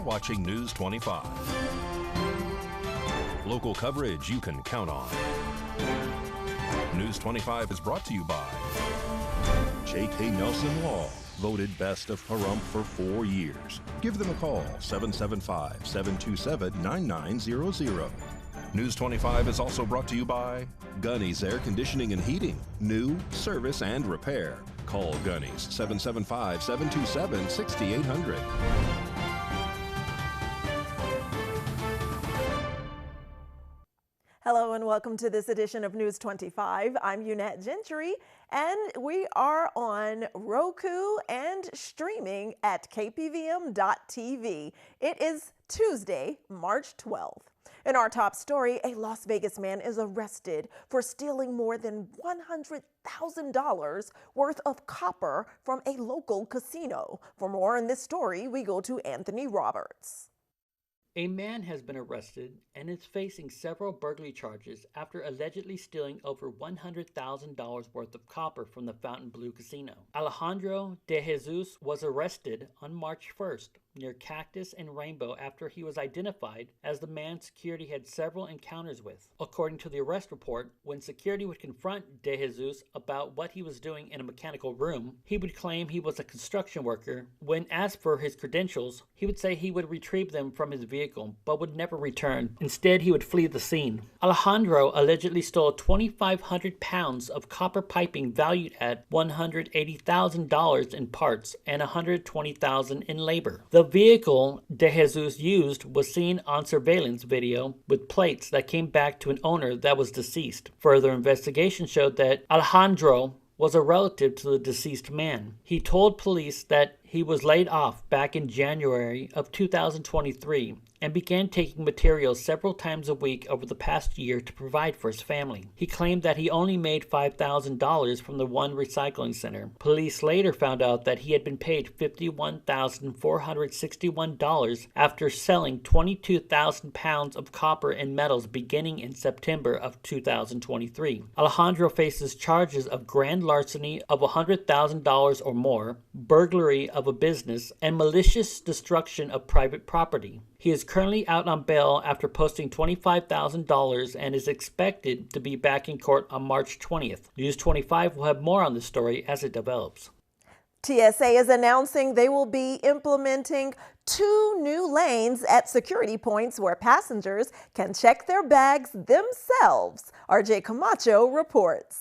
watching News 25. Local coverage you can count on. News 25 is brought to you by J.K. Nelson Law, voted best of Pahrump for 4 years. Give them a call, 775-727-9900. News 25 is also brought to you by Gunny's Air Conditioning and Heating. New, service, and repair. Call Gunny's, 775-727-6800. Hello and welcome to this edition of News 25. I'm Unette Gentry and we are on Roku and streaming at KPVM.TV. It is Tuesday, March 12th. In our top story, a Las Vegas man is arrested for stealing more than $100,000 worth of copper from a local casino. For more on this story, we go to Anthony Roberts. A man has been arrested and is facing several burglary charges after allegedly stealing over $100,000 worth of copper from the Fontainebleau Casino. Alejandro de Jesus was arrested on March 1st near Cactus and Rainbow after he was identified as the man security had several encounters with. According to the arrest report, when security would confront de Jesus about what he was doing in a mechanical room, he would claim he was a construction worker. When asked for his credentials, he would say he would retrieve them from his vehicle but would never return. Instead, he would flee the scene. Alejandro allegedly stole 2,500 pounds of copper piping valued at $180,000 in parts and $120,000 in labor. The vehicle de Jesus used was seen on surveillance video with plates that came back to an owner that was deceased. Further investigation showed that Alejandro was a relative to the deceased man. He told police that he was laid off back in January of 2023 and began taking materials several times a week over the past year to provide for his family. He claimed that he only made $5,000 from the one recycling center. Police later found out that he had been paid $51,461 after selling 22,000 pounds of copper and metals beginning in September of 2023. Alejandro faces charges of grand larceny of $100,000 or more, burglary of a business, and malicious destruction of private property. He is currently out on bail after posting $25,000 and is expected to be back in court on March 20th. News 25 will have more on this story as it develops. TSA is announcing they will be implementing 2 new lanes at security points where passengers can check their bags themselves. RJ Camacho reports.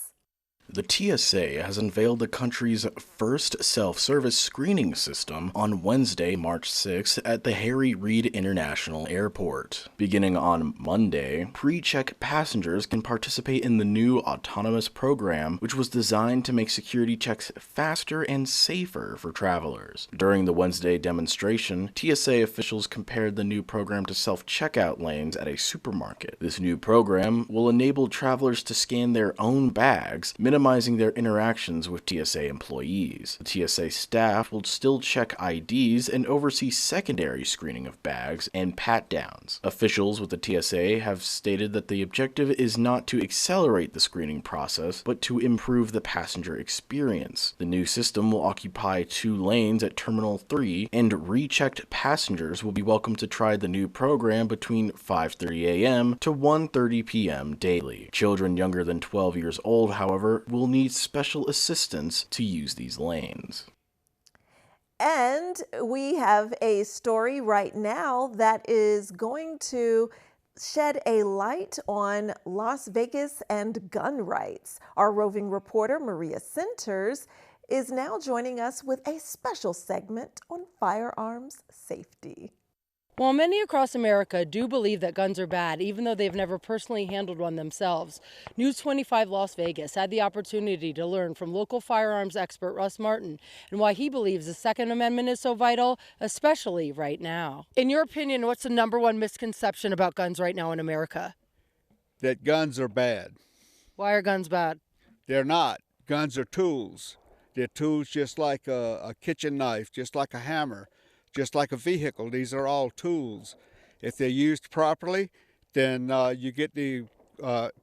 The TSA has unveiled the country's first self-service screening system on Wednesday, March 6th at the Harry Reid International Airport. Beginning on Monday, pre-check passengers can participate in the new autonomous program, which was designed to make security checks faster and safer for travelers. During the Wednesday demonstration, TSA officials compared the new program to self-checkout lanes at a supermarket. This new program will enable travelers to scan their own bags, minimizing their interactions with TSA employees. The TSA staff will still check IDs and oversee secondary screening of bags and pat-downs. Officials with the TSA have stated that the objective is not to accelerate the screening process, but to improve the passenger experience. The new system will occupy 2 lanes at Terminal 3, and rechecked passengers will be welcome to try the new program between 5:30 a.m. to 1:30 p.m. daily. Children younger than 12 years old, however, will need special assistance to use these lanes. And we have a story right now that is going to shed a light on Las Vegas and gun rights. Our roving reporter, Maria Centers, is now joining us with a special segment on firearms safety. Well, many across America do believe that guns are bad, even though they've never personally handled one themselves. News 25 Las Vegas had the opportunity to learn from local firearms expert Russ Martin and why he believes the Second Amendment is so vital, especially right now. In your opinion, what's the #1 misconception about guns right now in America? That guns are bad. Why are guns bad? They're not. Guns are tools. They're tools just like a kitchen knife, just like a hammer. Just like a vehicle, these are all tools. If they're used properly, then you get the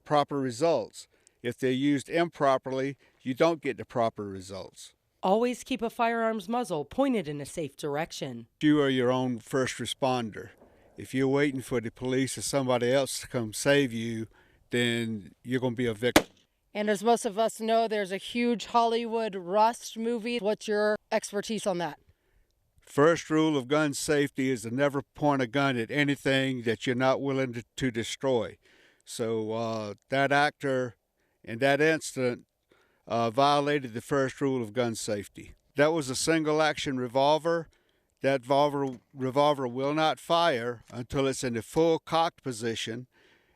proper results. If they're used improperly, you don't get the proper results. Always keep a firearm's muzzle pointed in a safe direction. You are your own first responder. If you're waiting for the police or somebody else to come save you, then you're going to be a victim. And as most of us know, there's a huge Hollywood Rust movie. What's your expertise on that? First rule of gun safety is to never point a gun at anything that you're not willing to destroy. So that actor in that incident violated the first rule of gun safety. That was a single action revolver. That revolver will not fire until it's in the full cocked position,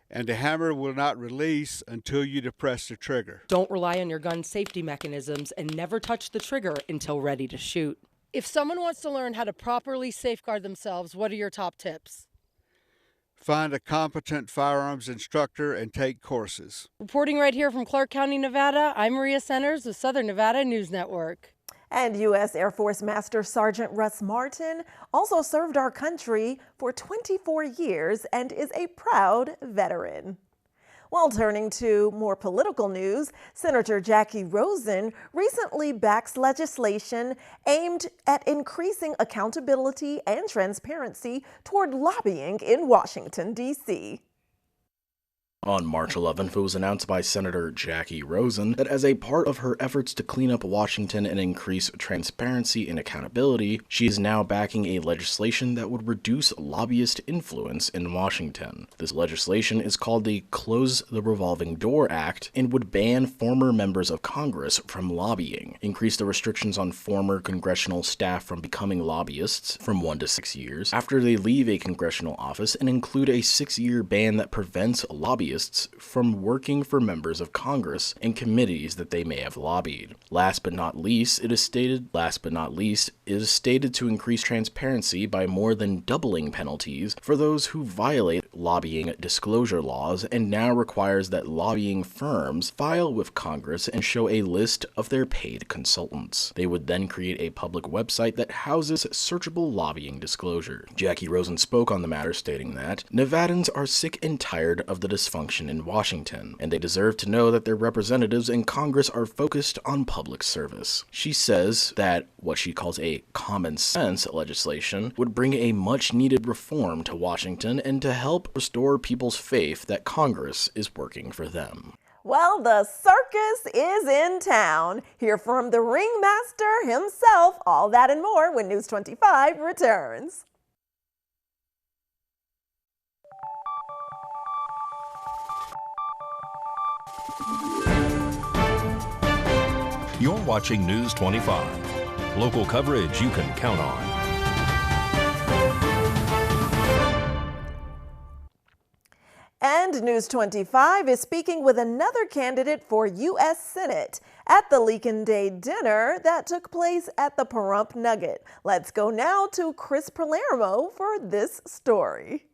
and the hammer will not release until you depress the trigger. Don't rely on your gun safety mechanisms and never touch the trigger until ready to shoot. If someone wants to learn how to properly safeguard themselves, what are your top tips? Find a competent firearms instructor and take courses. Reporting right here from Clark County, Nevada, I'm Maria Centers with Southern Nevada News Network. And U.S. Air Force Master Sergeant Russ Martin also served our country for 24 years and is a proud veteran. While turning to more political news, Senator Jackie Rosen recently backed legislation aimed at increasing accountability and transparency toward lobbying in Washington, D.C. On March 11th, it was announced by Senator Jackie Rosen that as a part of her efforts to clean up Washington and increase transparency and accountability, she is now backing a legislation that would reduce lobbyist influence in Washington. This legislation is called the Close the Revolving Door Act and would ban former members of Congress from lobbying, increase the restrictions on former congressional staff from becoming lobbyists from 1 to 6 years after they leave a congressional office, and include a 6-year ban that prevents lobbyists from working for members of Congress and committees that they may have lobbied. Last but not least, it is stated to increase transparency by more than doubling penalties for those who violate lobbying disclosure laws, and now requires that lobbying firms file with Congress and show a list of their paid consultants. They would then create a public website that houses searchable lobbying disclosure. Jackie Rosen spoke on the matter, stating that Nevadans are sick and tired of the dysfunction in Washington, and they deserve to know that their representatives in Congress are focused on public service. She says that what she calls a common sense legislation would bring a much-needed reform to Washington and to help restore people's faith that Congress is working for them. Well, the circus is in town. Hear from the ringmaster himself. All that and more when News 25 returns. You're watching News 25. Local coverage you can count on. And News 25 is speaking with another candidate for U.S. Senate at the Leakin Day dinner that took place at the Pahrump Nugget. Let's go now to Chris Palermo for this story.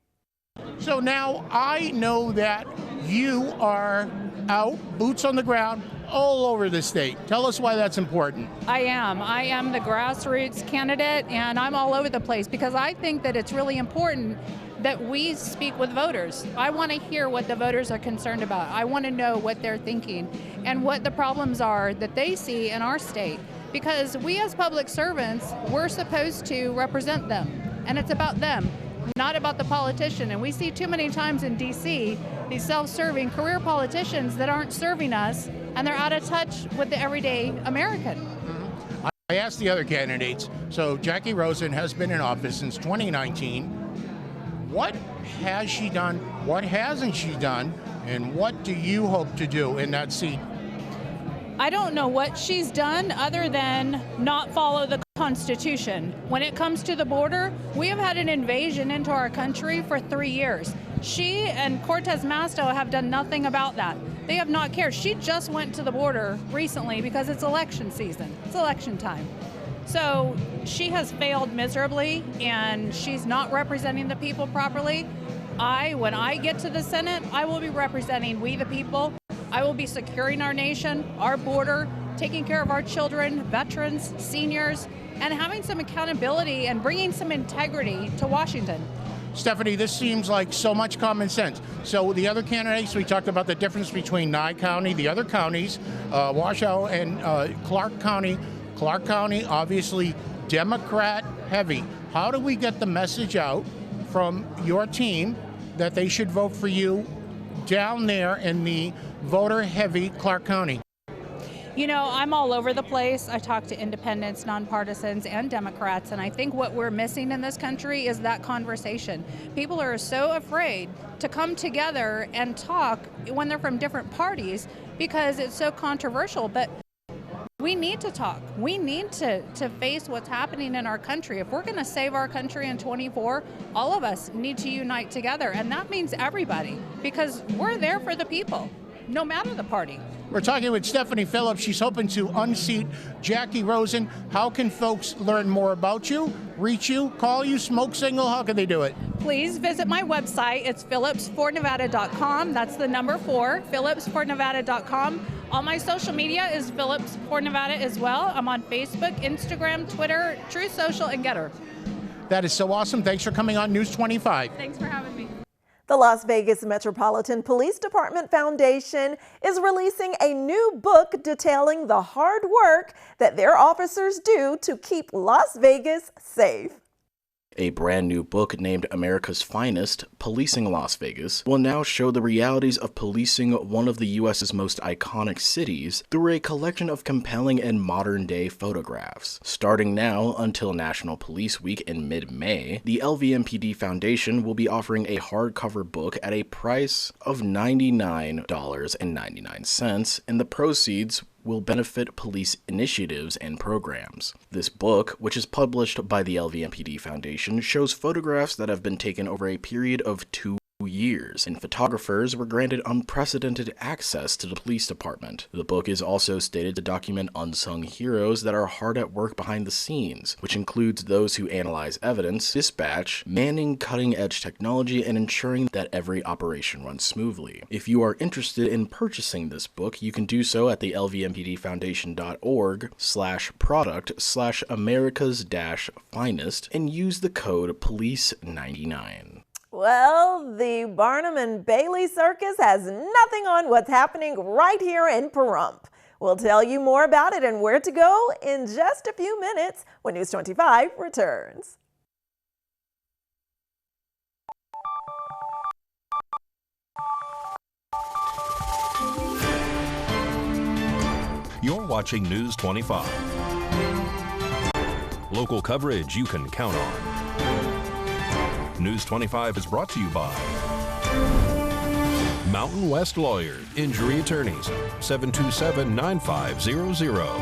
So now I know that you are out, boots on the ground, all over the state. Tell us why that's important. I am the grassroots candidate, and I'm all over the place because I think that it's really important that we speak with voters. I want to hear what the voters are concerned about. I want to know what they're thinking and what the problems are that they see in our state. Because we as public servants, we're supposed to represent them, and it's about them, not about the politician. And we see too many times in DC, these self-serving career politicians that aren't serving us, and they're out of touch with the everyday American. I asked the other candidates, so Jackie Rosen has been in office since 2019. What has she done? What hasn't she done? And what do you hope to do in that seat? I don't know what she's done other than not follow the Constitution. When it comes to the border, we have had an invasion into our country for 3 years. She and Cortez Masto have done nothing about that. They have not cared. She just went to the border recently because it's election season. It's election time. So she has failed miserably, and she's not representing the people properly. When I get to the Senate, I will be representing we the people. I will be securing our nation, our border, taking care of our children, veterans, seniors, and having some accountability and bringing some integrity to Washington. Stephanie, this seems like so much common sense. So the other candidates, we talked about the difference between Nye County, the other counties, Washoe and Clark County. Clark County, obviously Democrat heavy. How do we get the message out from your team that they should vote for you down there in the voter heavy Clark County? You know, I'm all over the place. I talk to independents, nonpartisans, and Democrats, and I think what we're missing in this country is that conversation. People are so afraid to come together and talk when they're from different parties because it's so controversial, but we need to talk. We need to face what's happening in our country. If we're going to save our country in 24, all of us need to unite together, and that means everybody, because we're there for the people, no matter the party. We're talking with Stephanie Phillips. She's hoping to unseat Jackie Rosen. How can folks learn more about you, reach you, call you, smoke signal? How can they do it? Please visit my website. It's phillipsfornevada.com. That's the number 4, phillipsfornevada.com. All my social media is Phillips for Nevada as well. I'm on Facebook, Instagram, Twitter, Truth Social, and Getter. That is so awesome. Thanks for coming on News 25. Thanks for having me. The Las Vegas Metropolitan Police Department Foundation is releasing a new book detailing the hard work that their officers do to keep Las Vegas safe. A brand new book named America's Finest, Policing Las Vegas, will now show the realities of policing one of the U.S.'s most iconic cities through a collection of compelling and modern-day photographs. Starting now until National Police Week in mid-May, the LVMPD Foundation will be offering a hardcover book at a price of $99.99, and the proceeds will benefit police initiatives and programs. This book, which is published by the LVMPD Foundation, shows photographs that have been taken over a period of 2 years, and photographers were granted unprecedented access to the police department. The book is also stated to document unsung heroes that are hard at work behind the scenes, which includes those who analyze evidence, dispatch, manning cutting-edge technology, and ensuring that every operation runs smoothly. If you are interested in purchasing this book, you can do so at the lvmpdfoundation.org/product/America's-finest and use the code POLICE99. Well, the Barnum and Bailey Circus has nothing on what's happening right here in Pahrump. We'll tell you more about it and where to go in just a few minutes when News 25 returns. You're watching News 25. Local coverage you can count on. News 25 is brought to you by Mountain West Lawyers, Injury Attorneys, 727-9500.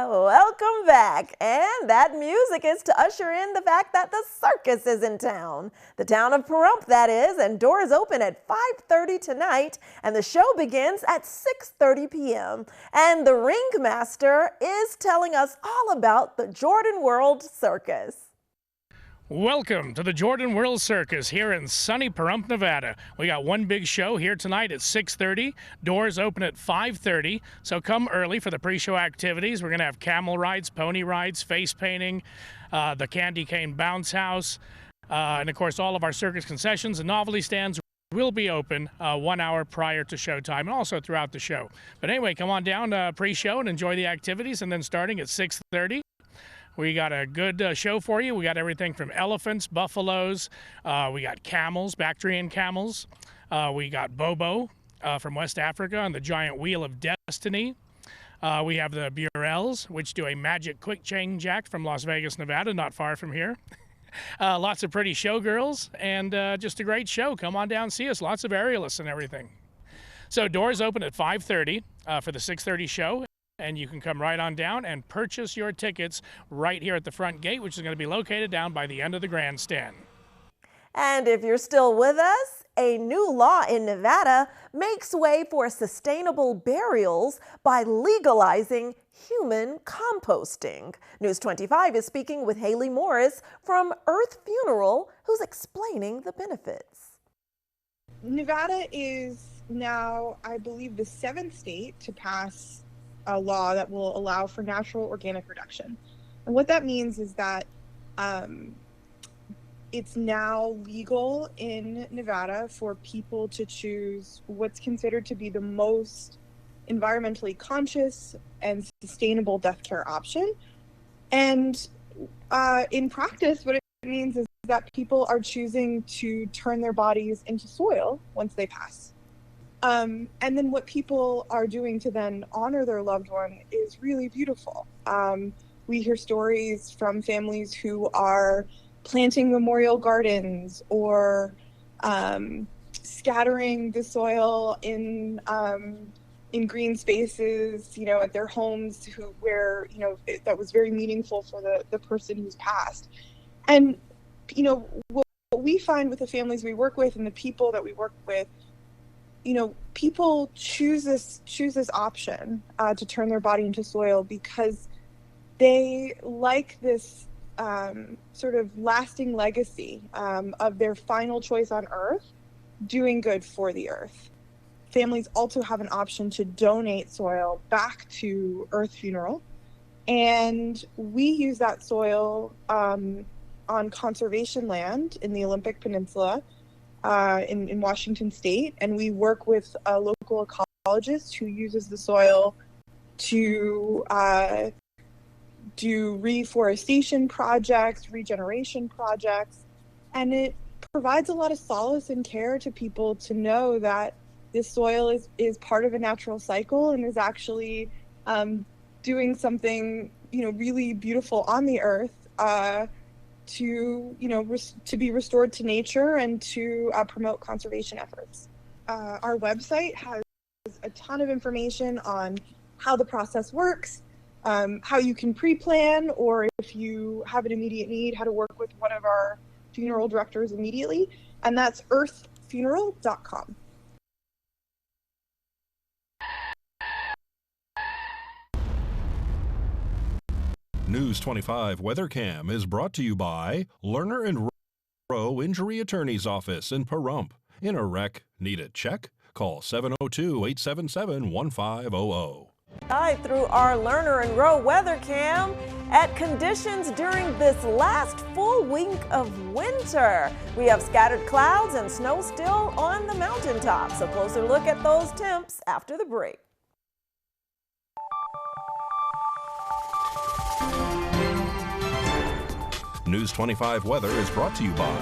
Welcome back. And that music is to usher in the fact that the circus is in town. The town of Pahrump, that is, and doors open at 5:30 tonight, and the show begins at 6:30 p.m. And the ringmaster is telling us all about the Jordan World Circus. Welcome to the Jordan World Circus here in sunny Pahrump, Nevada. We got one big show here tonight at 6:30. Doors open at 5:30, so come early for the pre-show activities. We're going to have camel rides, pony rides, face painting, the candy cane bounce house, and of course all of our circus concessions and novelty stands will be open 1 hour prior to showtime and also throughout the show. But anyway, come on down pre-show and enjoy the activities, and then starting at 6:30. We got a good show for you. We got everything from elephants, buffaloes, we got camels, Bactrian camels. We got Bobo from West Africa and the giant wheel of destiny. We have the Burrells, which do a magic quick change act from Las Vegas, Nevada, not far from here. Lots of pretty showgirls and just a great show. Come on down and see us. Lots of aerialists and everything. So doors open at 5:30 for the 6:30 show. And you can come right on down and purchase your tickets right here at the front gate, which is going to be located down by the end of the grandstand. And if you're still with us, a new law in Nevada makes way for sustainable burials by legalizing human composting. News 25 is speaking with Haley Morris from Earth Funeral, who's explaining the benefits. Nevada is now, I believe, the 7th state to pass a law that will allow for natural organic reduction. And what that means is that it's now legal in Nevada for people to choose what's considered to be the most environmentally conscious and sustainable death care option. And in practice, what it means is that people are choosing to turn their bodies into soil once they pass. And then what people are doing to then honor their loved one is really beautiful. We hear stories from families who are planting memorial gardens or scattering the soil in green spaces, at their homes, where that was very meaningful for the person who's passed. And what we find with the families we work with and the people that we work with, people choose this option to turn their body into soil because they like this sort of lasting legacy of their final choice on Earth, doing good for the Earth. Families also have an option to donate soil back to Earth Funeral, and we use that soil on conservation land in the Olympic Peninsula in Washington State, and we work with a local ecologist who uses the soil to do reforestation projects, regeneration projects, and it provides a lot of solace and care to people to know that this soil is part of a natural cycle and is actually doing something really beautiful on the earth to be restored to nature and to promote conservation efforts. Our website has a ton of information on how the process works, how you can pre-plan, or if you have an immediate need, how to work with one of our funeral directors immediately, and that's earthfuneral.com. News 25 Weather Cam is brought to you by Lerner and Rowe Injury Attorney's Office in Pahrump. In a wreck, need a check? Call 702-877-1500. Through our Lerner and Rowe weather cam at conditions during this last full week of winter. We have scattered clouds and snow still on the mountaintops. A closer look at those temps after the break. News 25 weather is brought to you by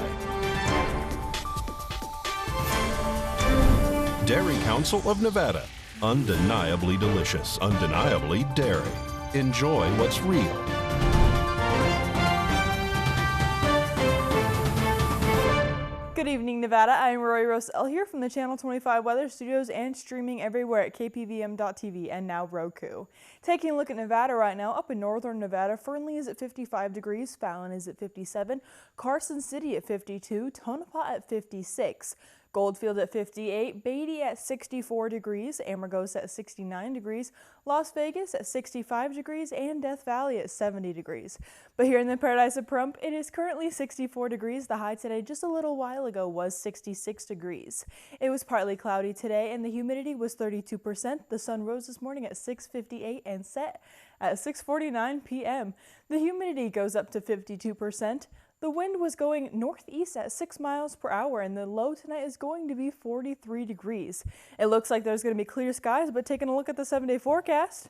Dairy Council of Nevada. Undeniably delicious, undeniably dairy. Enjoy what's real. Good evening, Nevada. I'm Rory Rosell here from the Channel 25 Weather Studios and streaming everywhere at KPVM.TV and now Roku. Taking a look at Nevada right now, up in northern Nevada, Fernley is at 55 degrees, Fallon is at 57, Carson City at 52, Tonopah at 56. Goldfield at 58, Beatty at 64 degrees, Amargosa at 69 degrees, Las Vegas at 65 degrees, and Death Valley at 70 degrees. But here in the Paradise of Pahrump, it is currently 64 degrees. The high today just a little while ago was 66 degrees. It was partly cloudy today, and the humidity was 32%. The sun rose this morning at 6:58 and set at 6:49 p.m. The humidity goes up to 52%. The wind was going northeast at 6 miles per hour, and the low tonight is going to be 43 degrees. It looks like there's going to be clear skies, but taking a look at the 7-day forecast,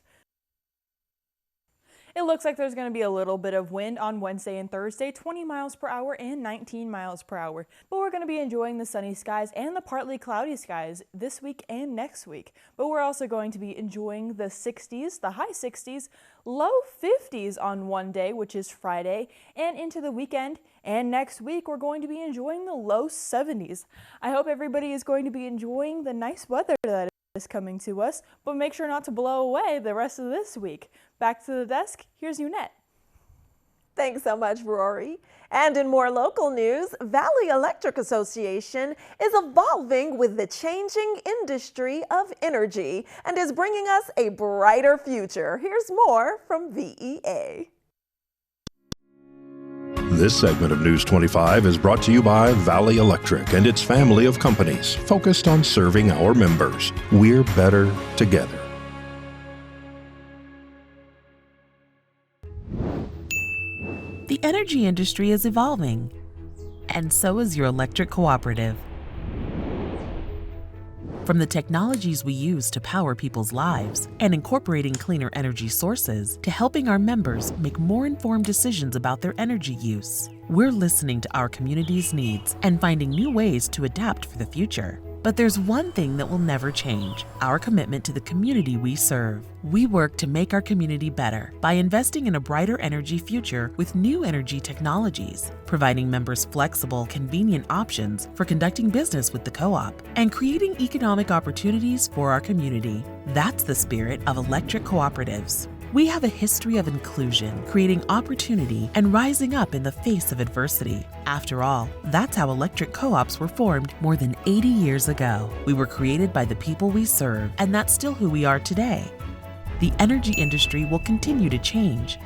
it looks like there's going to be a little bit of wind on Wednesday and Thursday, 20 miles per hour and 19 miles per hour. But we're going to be enjoying the sunny skies and the partly cloudy skies this week and next week. But we're also going to be enjoying the 60s, the high 60s, low 50s on one day, which is Friday, and into the weekend. And next week, we're going to be enjoying the low 70s. I hope everybody is going to be enjoying the nice weather that is coming to us, but make sure not to blow away the rest of this week. Back to the desk, here's Unette. Thanks so much, Rory. And in more local news, Valley Electric Association is evolving with the changing industry of energy and is bringing us a brighter future. Here's more from VEA. This segment of News 25 is brought to you by Valley Electric and its family of companies focused on serving our members. We're better together. The energy industry is evolving, And so is your electric cooperative. From the technologies we use to power people's lives and incorporating cleaner energy sources to helping our members make more informed decisions about their energy use, we're listening to our community's needs and finding new ways to adapt for the future. But there's one thing that will never change: our commitment to the community we serve. We work to make our community better by investing in a brighter energy future with new energy technologies, providing members flexible, convenient options for conducting business with the co-op, and creating economic opportunities for our community. That's the spirit of electric cooperatives. We have a history of inclusion, creating opportunity, and rising up in the face of adversity. After all, that's how electric co-ops were formed more than 80 years ago. We were created by the people we serve, and that's still who we are today. The energy industry will continue to change.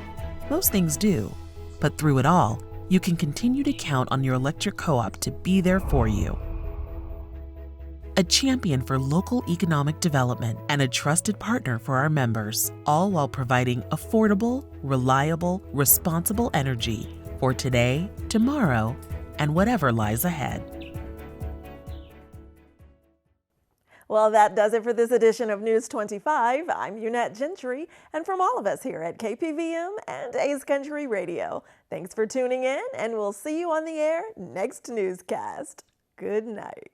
Most things do. But through it all, you can continue to count on your electric co-op to be there for you. A champion for local economic development and a trusted partner for our members, all while providing affordable, reliable, responsible energy for today, tomorrow, and whatever lies ahead. Well, that does it for this edition of News 25. I'm Unette Gentry, and from all of us here at KPVM and A's Country Radio, thanks for tuning in, and we'll see you on the air next newscast. Good night.